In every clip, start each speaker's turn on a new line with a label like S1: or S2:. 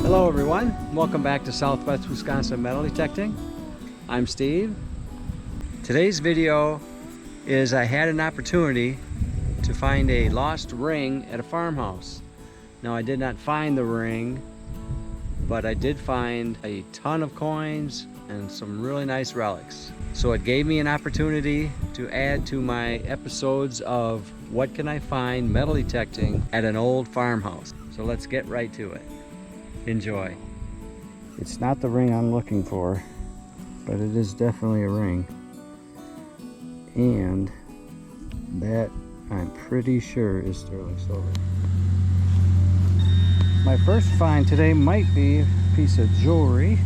S1: Hello everyone, welcome back to Southwest Wisconsin Metal Detecting. I'm Steve. Today's video is I had an opportunity to find a lost ring at a farmhouse. Now I did not find the ring, but I did find a ton of coins and some really nice relics. So it gave me an opportunity to add to my episodes of What Can I Find Metal Detecting at an Old Farmhouse. So let's get right to it. Enjoy. It's not the ring I'm looking for, but it is definitely a ring. And that I'm pretty sure is sterling silver. My first find today might be a piece of jewelry.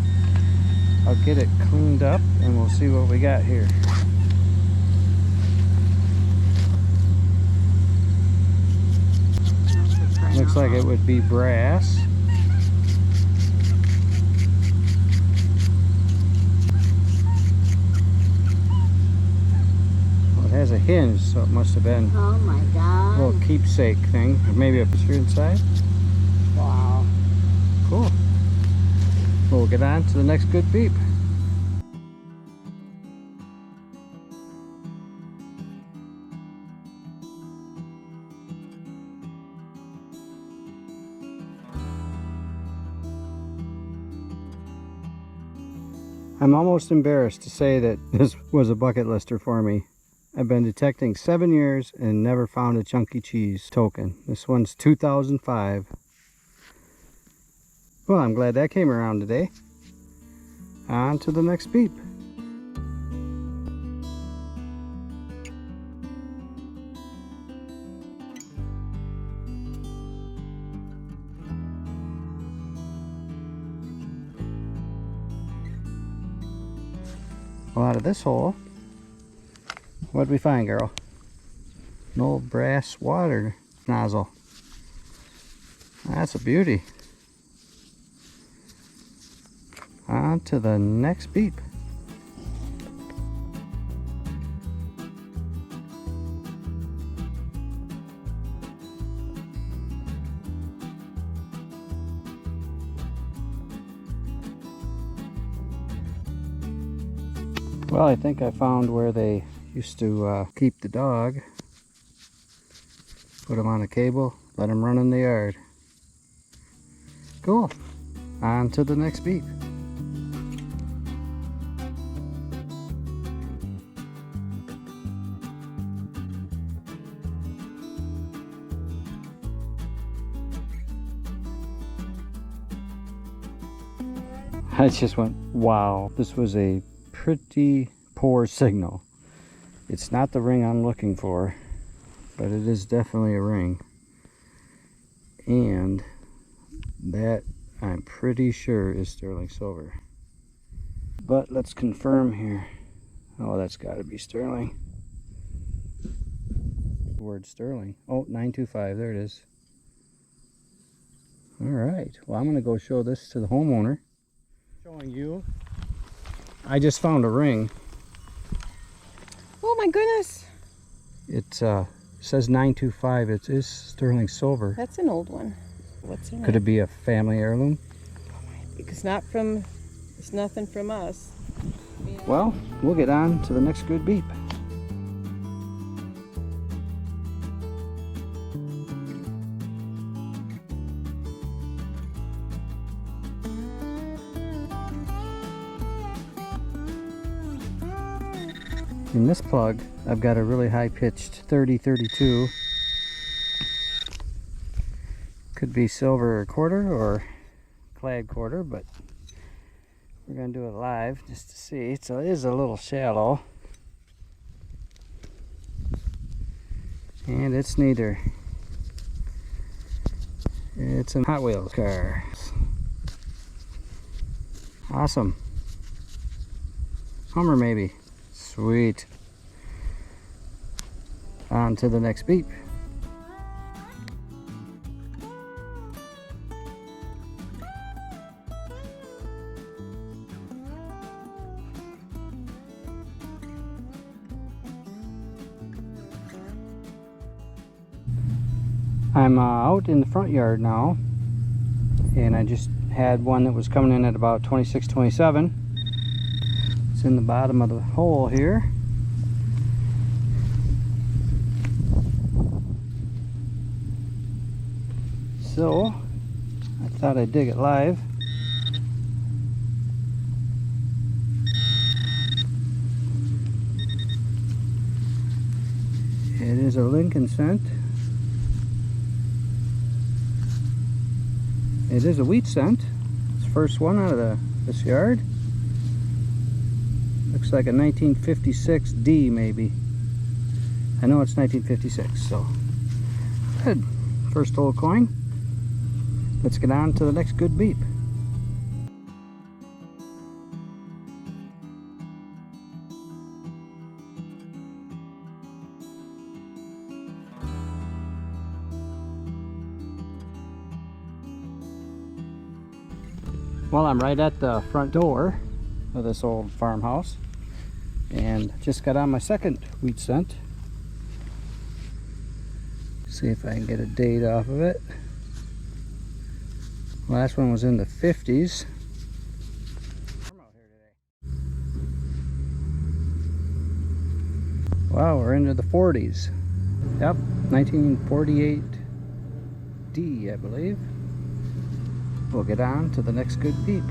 S1: I'll get it cleaned up and we'll see what we got here. Looks like it would be brass. It has a hinge, so it must have been
S2: oh my God.
S1: a little keepsake thing, or maybe a picture inside.
S2: Wow.
S1: Cool. We'll get on to the next good beep. I'm almost embarrassed to say that this was a bucket lister for me. I've been detecting 7 years and never found a Chunky Cheese token. This one's 2005. Well, I'm glad that came around today. On to the next beep. Well, out of this hole, what'd we find, girl? An old brass water nozzle. That's a beauty. On to the next beep. Well, I think I found where they used to keep the dog. Put him on a cable, let him run in the yard. Cool. On to the next beep. I just went, wow, this was a pretty poor signal. It's not the ring I'm looking for, but it is definitely a ring. And that I'm pretty sure is sterling silver. But let's confirm here. Oh, that's got to be sterling. The word sterling. Oh, 925, there it is. All right, well, I'm going to go show this to the homeowner. Showing you. I just found a ring.
S2: Oh my goodness.
S1: It says 925. It is sterling silver.
S2: That's an old one. What's in it?
S1: Could it be a family heirloom?
S2: It's nothing from us.
S1: Well, we'll get on to the next good beep. In this plug, I've got a really high-pitched 30-32. Could be silver quarter or clad quarter, but we're going to do it live just to see. So it is a little shallow. And it's neither. It's a Hot Wheels car. Awesome. Hummer maybe. Sweet. On to the next beep. I'm out in the front yard now, and I just had one that was coming in at about 26, 27. It's in the bottom of the hole here. So I thought I'd dig it live. It is a Lincoln scent. It is a wheat scent. It's the first one out of this yard. Looks like a 1956 D maybe. I know it's 1956, so good. First old coin. Let's get on to the next good beep. Well, I'm right at the front door of this old farmhouse and just got on my second wheat scent. See if I can get a date off of it. Last one was in the 50s. Wow, we're into the 40s. Yep, 1948 D, I believe. We'll get on to the next good beep.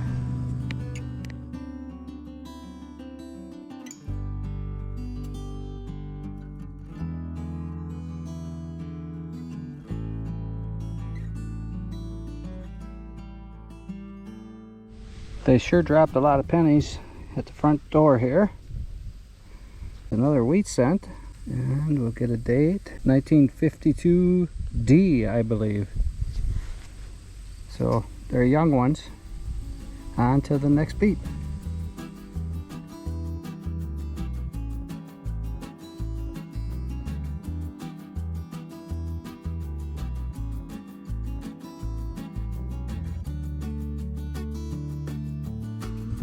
S1: They sure dropped a lot of pennies at the front door here. Another wheat scent, and we'll get a date. 1952 D, I believe. So they're young ones. On to the next beep.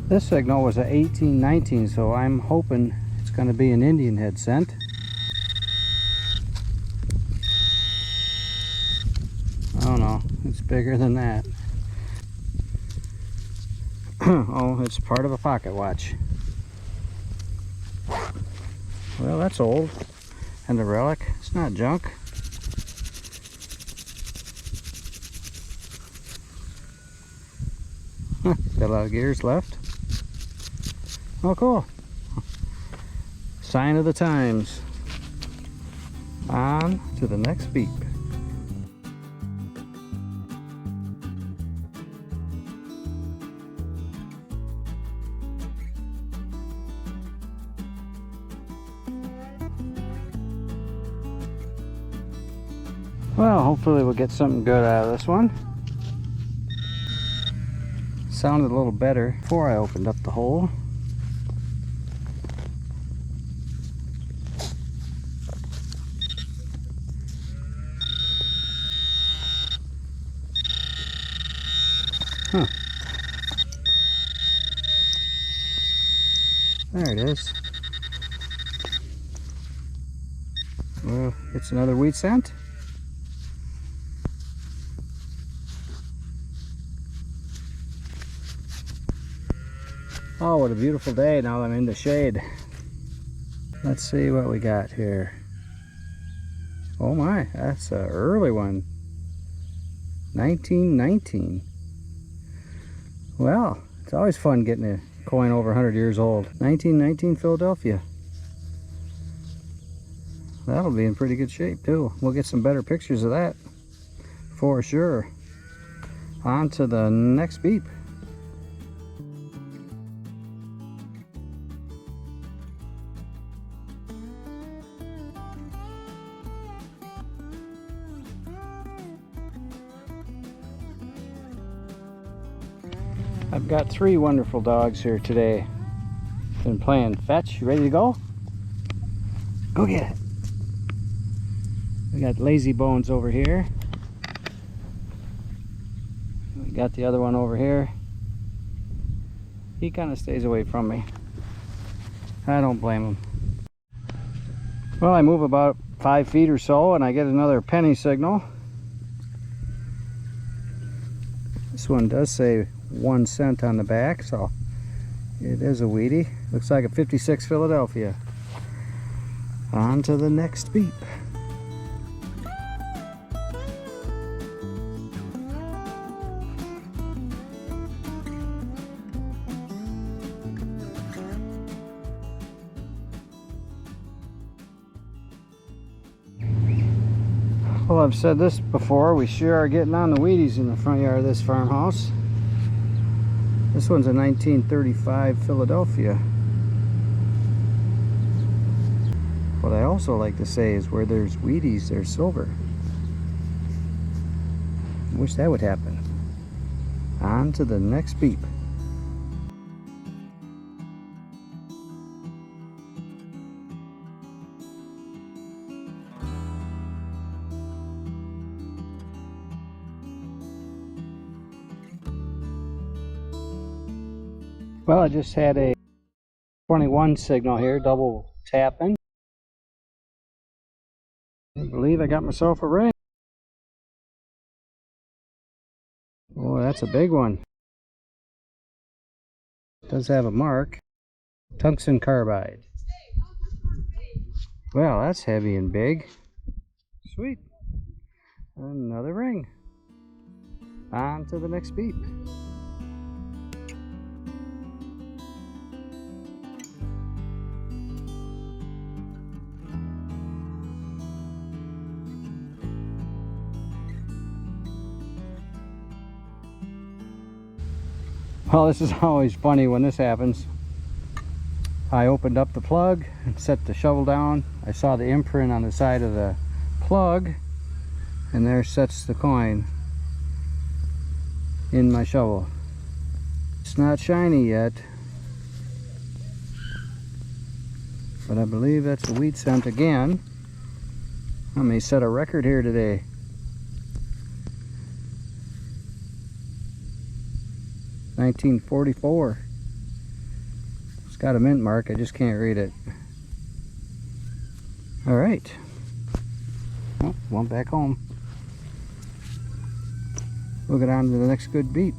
S1: This signal was a 1819, so I'm hoping it's going to be an Indian head scent. Oh no, it's bigger than that. Oh, it's part of a pocket watch. Well, that's old. And a relic. It's not junk. Got a lot of gears left. Oh, cool. Sign of the times. On to the next beep. Well, hopefully we'll get something good out of this one. Sounded a little better before I opened up the hole. Huh. There it is. Well, it's another wheat scent. Oh, what a beautiful day now that I'm in the shade. Let's see what we got here. Oh my, that's an early one. 1919. Well, it's always fun getting a coin over 100 years old. 1919 Philadelphia. That'll be in pretty good shape too. We'll get some better pictures of that for sure. On to the next beep. I've got 3 wonderful dogs here today. Been playing fetch. You ready to go? Go get it. We got Lazy Bones over here. We got the other one over here. He kind of stays away from me. I don't blame him. Well, I move about 5 feet or so and I get another penny signal. This one does say 1 cent on the back, so it is a Wheatie. Looks like a 56 Philadelphia. On to the next beep. Well, I've said this before, we sure are getting on the Wheaties in the front yard of this farmhouse. This one's a 1935 Philadelphia. What I also like to say is where there's Wheaties, there's silver. I wish that would happen. On to the next beep. Well, I just had a 21 signal here, double tapping. I believe I got myself a ring. Oh, that's a big one. It does have a mark. Tungsten carbide. Well, that's heavy and big. Sweet. Another ring. On to the next beep. Well, this is always funny when this happens. I opened up the plug and set the shovel down. I saw the imprint on the side of the plug, and there sits the coin in my shovel. It's not shiny yet, but I believe that's a wheat cent again. I may set a record here today. $1944. It's got a mint mark, I just can't read it. Alright. Oh, one back home. We'll get on to the next good beep.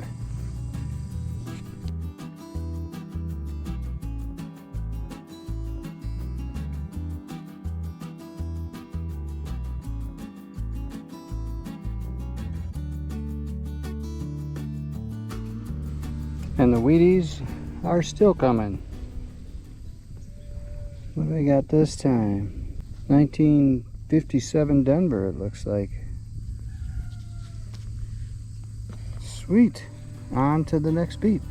S1: And the Wheaties are still coming. What do we got this time? 1957 Denver, it looks like. Sweet. On to the next beep.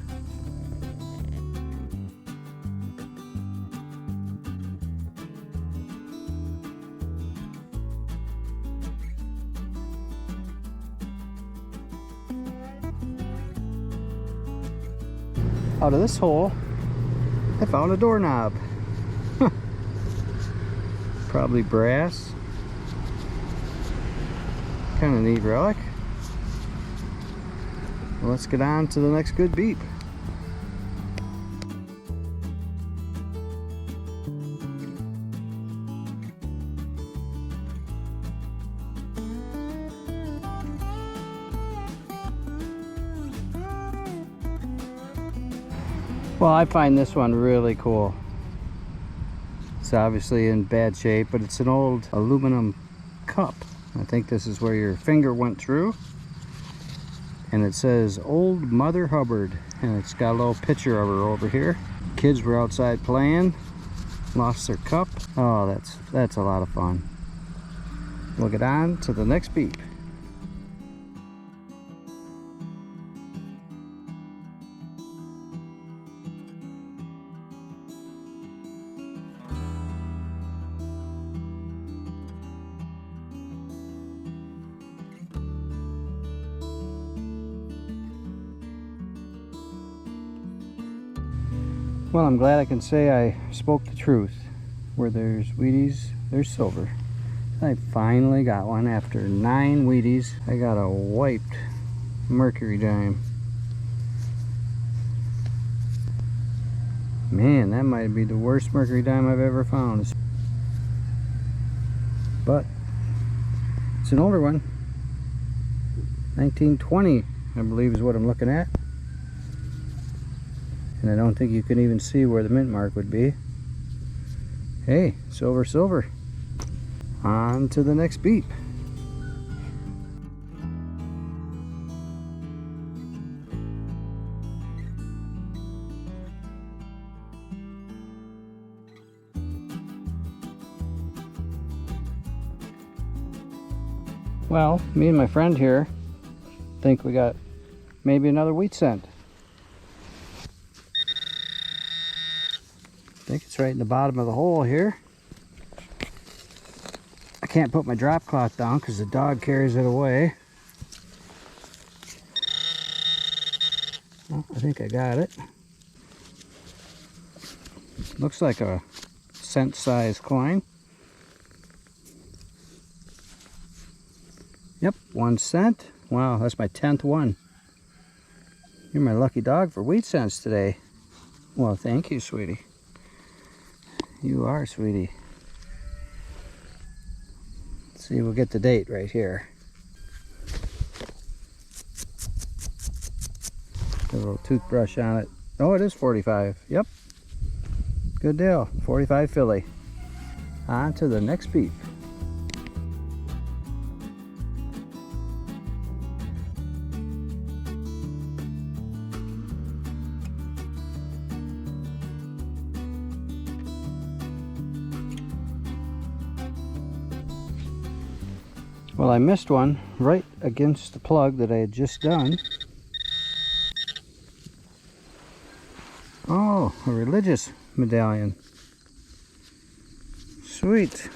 S1: Out of this hole, I found a doorknob. Probably brass. Kind of neat relic. Well, let's get on to the next good beep. Well, I find this one really cool. It's obviously in bad shape, but it's an old aluminum cup. I think this is where your finger went through. And it says Old Mother Hubbard, and it's got a little picture of her over here. Kids were outside playing, lost their cup. Oh, that's a lot of fun. We'll get on to the next beep. Well, I'm glad I can say I spoke the truth. Where there's Wheaties, there's silver. I finally got one after 9 Wheaties. I got a wiped mercury dime. Man, that might be the worst mercury dime I've ever found. But it's an older one. 1920 I believe is what I'm looking at. And I don't think you can even see where the mint mark would be. Hey, silver, silver. On to the next beep. Well, me and my friend here think we got maybe another wheat scent. I think it's right in the bottom of the hole here. I can't put my drop cloth down because the dog carries it away. Well, I think I got it. Looks like a cent-sized coin. Yep, 1 cent. Wow, that's my 10th one. You're my lucky dog for wheat cents today. Well, thank you, sweetie. You are, sweetie. Let's see, we'll get the date right here. Got a little toothbrush on it. Oh, it is 45. Yep. Good deal. 45 Philly. On to the next beep. Well, I missed one right against the plug that I had just done. Oh, a religious medallion. Sweet.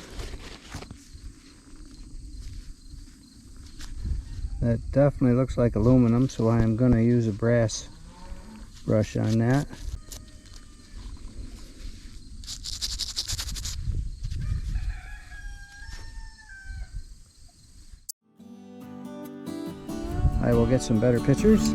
S1: That definitely looks like aluminum, so I am going to use a brass brush on that. I will get some better pictures.